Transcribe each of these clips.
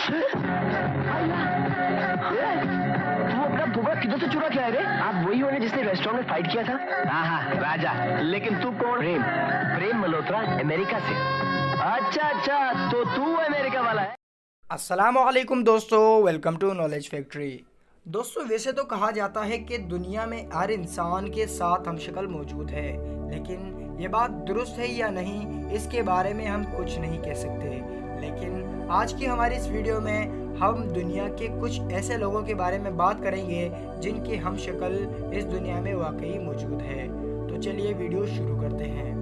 तू अपना भुगड़ा किधर से चुरा के आए रे? आप वही होने जिसने रेस्टोरेंट में फाइट किया था? हाँ राजा। लेकिन तू कौन? प्रेम प्रेम मल्होत्रा, अमेरिका से। अच्छा, तो तू अमेरिका वाला है। अस्सलामुअलैकुम दोस्तों, वेलकम टू नॉलेज फैक्ट्री। दोस्तों, वैसे तो कहा जाता है कि दुनिया में हर इंसान के साथ हमशक्ल मौजूद है, लेकिन ये बात दुरुस्त है या नहीं इसके बारे में हम कुछ नहीं कह सकते। लेकिन आज की हमारी इस वीडियो में हम दुनिया के कुछ ऐसे लोगों के बारे में बात करेंगे जिनकी हमशक्ल इस दुनिया में वाकई मौजूद है। तो चलिए वीडियो शुरू करते हैं।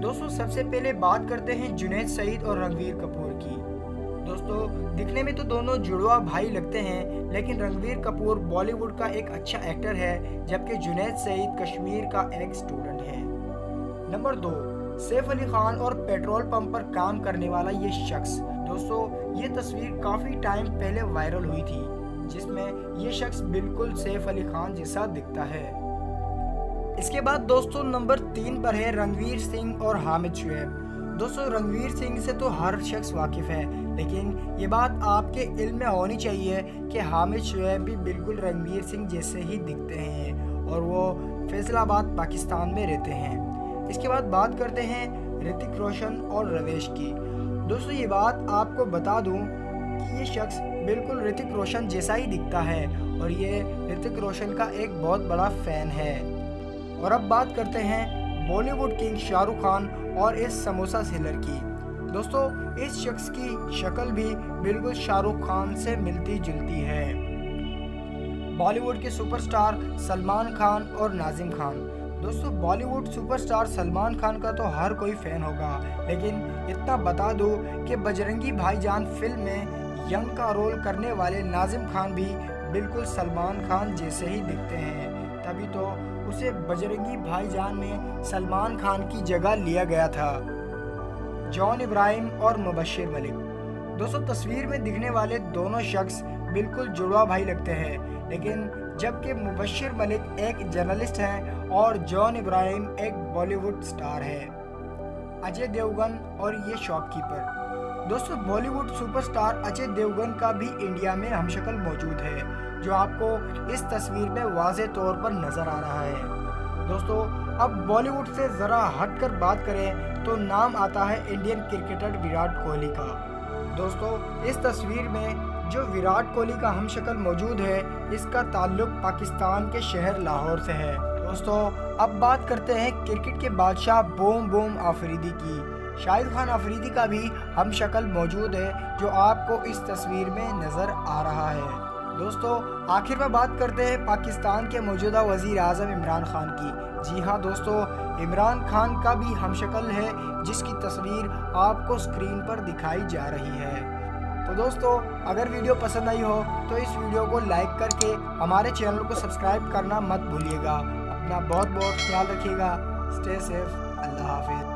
दोस्तों, सबसे पहले बात करते हैं जुनैद सईद और रणवीर कपूर की। दोस्तों, दिखने में तो दोनों जुड़वा भाई लगते हैं, लेकिन रणवीर कपूर बॉलीवुड का एक अच्छा एक्टर है, जबकि जुनैद सईद कश्मीर का एक स्टूडेंट है। नंबर 2, सैफ अली खान और पेट्रोल पंप पर काम करने वाला ये शख्स। दोस्तों, ये तस्वीर काफी टाइम पहले वायरल हुई थी, जिसमें ये शख्स बिल्कुल सैफ अली खान जैसा दिखता है। इसके बाद दोस्तों नंबर 3 पर है रणवीर सिंह और हामिद शुएब। दोस्तों, रणवीर सिंह से तो हर शख्स वाकिफ है, लेकिन ये बात आपके इल्म में होनी चाहिए कि हामिद शुएब भी बिल्कुल रणवीर सिंह जैसे ही दिखते हैं और वो फैसलाबाद पाकिस्तान में रहते हैं। इसके बाद बात करते हैं ऋतिक रोशन और रवेश की। दोस्तों, ये बात आपको बता दूं कि ये शख्स बिल्कुल ऋतिक रोशन जैसा ही दिखता है और ये ऋतिक रोशन का एक बहुत बड़ा फैन है। और अब बात करते हैं बॉलीवुड किंग शाहरुख खान और इस समोसा सेलर की। दोस्तों, इस शख्स की शक्ल भी बिल्कुल शाहरुख खान से मिलती जुलती है। बॉलीवुड के सुपरस्टार सलमान खान और नाजिम खान। दोस्तों, बॉलीवुड सुपरस्टार सलमान खान का तो हर कोई फैन होगा, लेकिन इतना बता दूं कि बजरंगी भाईजान फिल्म में यंग का रोल करने वाले नाजिम खान भी बिल्कुल सलमान खान जैसे ही दिखते हैं। तभी तो उसे बजरंगी भाईजान में सलमान खान की जगह लिया गया था। जॉन इब्राहिम और मुबश्शिर मलिक। दोस्तों, तस्वीर में दिखने वाले दोनों शख्स बिल्कुल जुड़वा भाई लगते हैं, लेकिन जबकि मुबश्शिर मलिक एक जर्नलिस्ट हैं और जॉन इब्राहिम एक बॉलीवुड स्टार है। अजय देवगन और ये शॉपकीपर। दोस्तों, बॉलीवुड सुपरस्टार अजय देवगन का भी इंडिया में हमशक्ल मौजूद है, जो आपको इस तस्वीर में वाज़े तौर पर नजर आ रहा है। दोस्तों, अब बॉलीवुड से ज़रा हटकर बात करें तो नाम आता है इंडियन क्रिकेटर विराट कोहली का। दोस्तों, इस तस्वीर में जो विराट कोहली का हमशक्ल मौजूद है, इसका ताल्लुक पाकिस्तान के शहर लाहौर से है। दोस्तों, अब बात करते हैं क्रिकेट के बादशाह बूम बूम आफरीदी की। शाहिद खान आफरीदी का भी हमशक्ल मौजूद है, जो आपको इस तस्वीर में नज़र आ रहा है। दोस्तों, आखिर में बात करते हैं पाकिस्तान के मौजूदा वज़ीर आज़म इमरान खान की। जी हाँ दोस्तों, इमरान खान का भी हमशक्ल है, जिसकी तस्वीर आपको स्क्रीन पर दिखाई जा रही है। तो दोस्तों, अगर वीडियो पसंद आई हो तो इस वीडियो को लाइक करके हमारे चैनल को सब्सक्राइब करना मत भूलिएगा। अपना बहुत बहुत ख्याल रखिएगा। Stay safe. अल्लाह हाफिज़।